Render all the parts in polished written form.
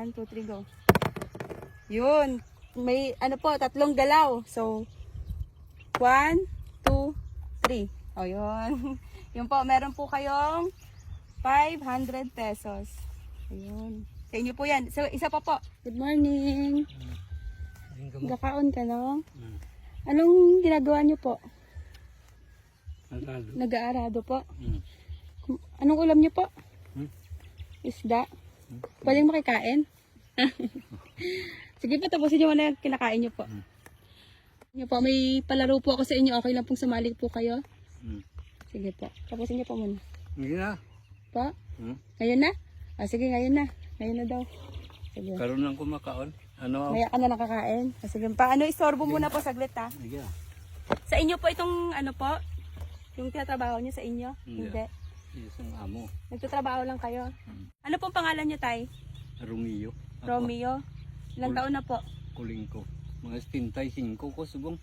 1, 2, 3, go. Yun. May ano po, tatlong galaw. So, 1, 2, 3. O, yun. Yun po, meron po kayong 500 pesos. Ayun. Sa inyo po yan. So, isa pa po. Good morning. Gakaon ka, no? Anong ginagawa niyo po? Nag-aarado po. Anong ulam niyo po? Isda. Pwedeng makikain? Sige po, tapusin niyo muna yung kinakain niyo po. Niyo po, may palaro po ako sa inyo. Okay lang pong sumali po kayo? Sige po. Tapusin niyo po muna. Hindi na. Po? Ngayon na? Ah, sige, ngayon na. Ngayon na daw. Sige. Karoon lang kumakaon. Ano? Maya ka na nakakain. Ah, sige. Paano, istorbo muna po saglit ha. Sige. Sa inyo po itong ano po? Yung tinatrabaho niyo sa inyo? Hindi. Hindi. Isang amo. Nagtatrabaho lang kayo? Ano pong pangalan niyo, Tay? Romeo. Ako, Romeo? Ilang taon na po? Kuling ko. Mga 75 ko subong.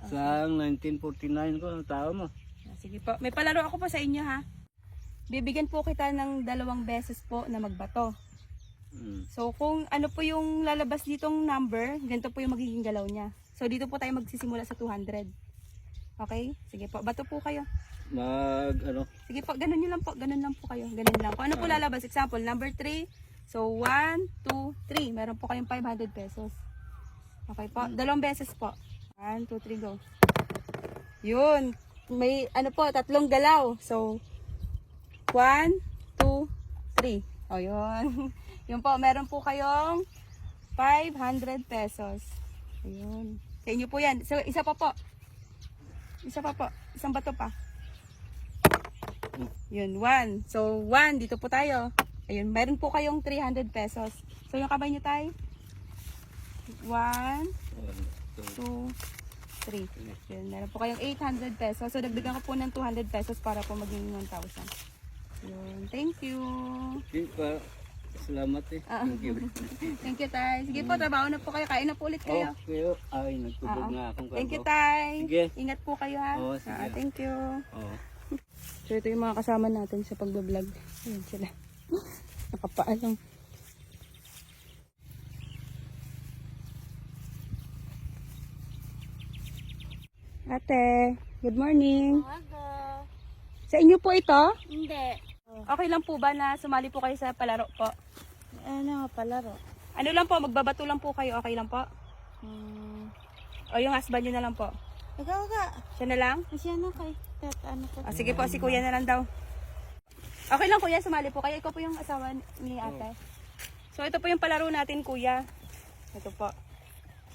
Sa 1949 ko ng tao mo. Ah, sige po. May palaro ako po sa inyo ha. Bibigyan po kita ng 2 beses po na magbato. So kung ano po yung lalabas ditong number, ganito po yung magiging galaw niya. So dito po tayo magsisimula sa 200. Okay? Sige po. Bato po kayo. Ano? Sige po. Ganun nyo lang po. Ganun lang po kayo. Ganun lang. Kung ano po lalabas. Example, number 3. So 1, 2, 3. Meron po kayong 500 pesos. Okay po. 2 beses po. 1, 2, 3, go. Yun. May ano po, 3 galaw. So 1, 2, 3. O yun. Yun po, meron po kayong 500 pesos. Ayun. Sa inyo po yan. So, isa pa po. Isa pa po. Isang bato pa. Yun, 1. So, 1. Dito po tayo. Ayun, meron po kayong 300 pesos. So, yung kamay nyo tayo. 1, 2, 3. Yun, meron po kayong 800 pesos. So, dagdagan ko po ng 200 pesos para po maging 1,000. Yun, thank you. Salamat eh. Thank you. Thank you, Tay. Sige po, trabaho na po kayo. Kain na po ulit kayo. Pero, ay, nagtubog na akong Thank you, Tay. Sige. Ingat po kayo ha. Oo, sige. Thank you. Oo. So, ito yung mga kasama natin sa pagbablog. Ayan sila. Nakapaalang. Ate, good morning. Umaga. Sa inyo po ito? Hindi. Okay lang po ba na sumali po kayo sa palaro po? Ano nga palaro? Ano lang po, magbabato lang po kayo. Okay lang po? O yung husband nyo na lang po? Ikaw ka. Siya na lang? Kasi ano kay ano ko. Ah, sige po, si kuya na lang daw. Okay lang kuya, sumali po kayo. Ikaw po yung asawa ni ate. So ito po yung palaro natin kuya. Ito po.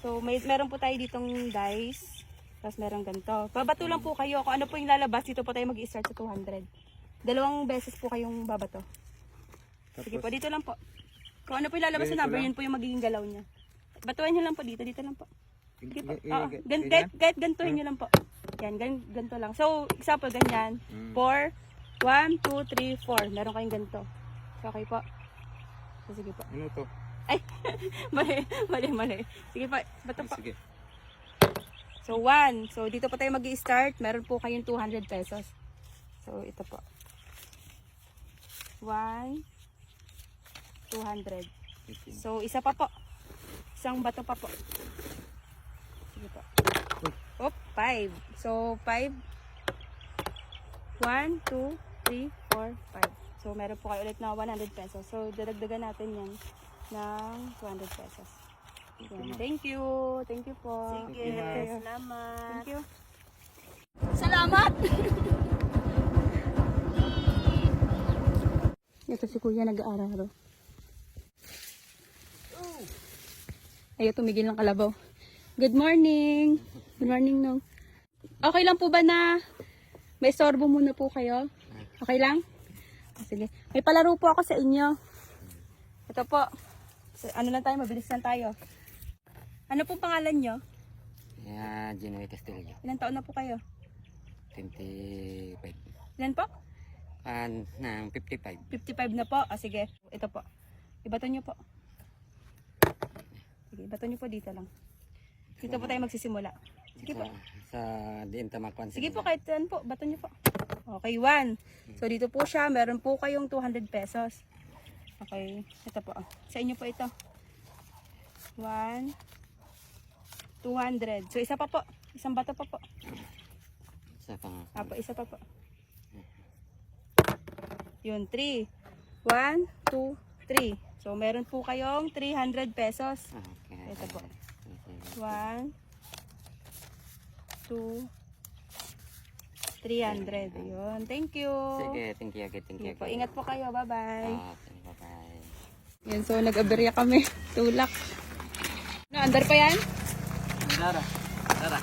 So meron po tayo ditong dice. Tapos meron ganito. Babato lang po kayo. Kung ano po yung lalabas, dito po tayo mag-i-start sa 200. 2 beses po kayong babato. Sige po, dito lang po. Kung ano po yung lalabas sa number, yun po yung magiging galaw niya. Batuan nyo lang po dito lang po. Sige po. Oo. Kahit gantuhin nyo lang po. Yan, ganito lang. So, example, ganyan. 4, 1, 2, 3, 4. Meron kayong ganito. So, okay po. So, sige po. Ano to? Ay, mali. Sige po, bato po. Sige. So, 1. So, dito po tayo mag-i-start. Meron po kayong 200 pesos. So, ito po. 1, 200. So, isa pa po. Isang bato pa po. Sige po. Op, 5. So, 5. 1, 2, 3, 4, 5. So, meron po kayo ulit na 100 pesos. So, dadagdagan natin yan ng 200 pesos. Yan. Thank you. Thank you po. Sige, Ingat kayo. salamat. Thank you. Salamat. Ito si kuya nag-aaral. Ayaw tumigil ng kalabaw. Good morning. Good morning, no. Okay lang po ba na may sorbo muna po kayo? Okay lang? Sige. May palaro po ako sa inyo. Ito po. Ano lang tayo, mabilis lang tayo. Ano po pangalan nyo? Genoe Castillo. Ilan taon na po kayo? 25. Ilan po? Ng 55. 55 na po. Ah, sige. Ito po. Ibato nyo po. Sige, ibato nyo po dito lang. Dito po tayo magsisimula. Sige po. Sa diin tamakwan. Sige po, kahit saan po. Bato nyo po. Okay, 1. So, dito po siya. Meron po kayong 200 pesos. Okay, ito po. Sa inyo po ito. 1, 200. So, isa pa po. Isang bato pa po. Isa pa nga. Apo, isa pa po. Yun, 3. 1, 2, 3. So, meron po kayong 300 pesos. Okay. Ito po. 1, 2, 300. Ayun. Thank you. Sige, thank you. Thank you. Sige po. Ingat po kayo. Bye-bye. Bye-bye. Yan, so nag-aberya kami. Tulak. Ano, andar pa yan? Tara. Tara.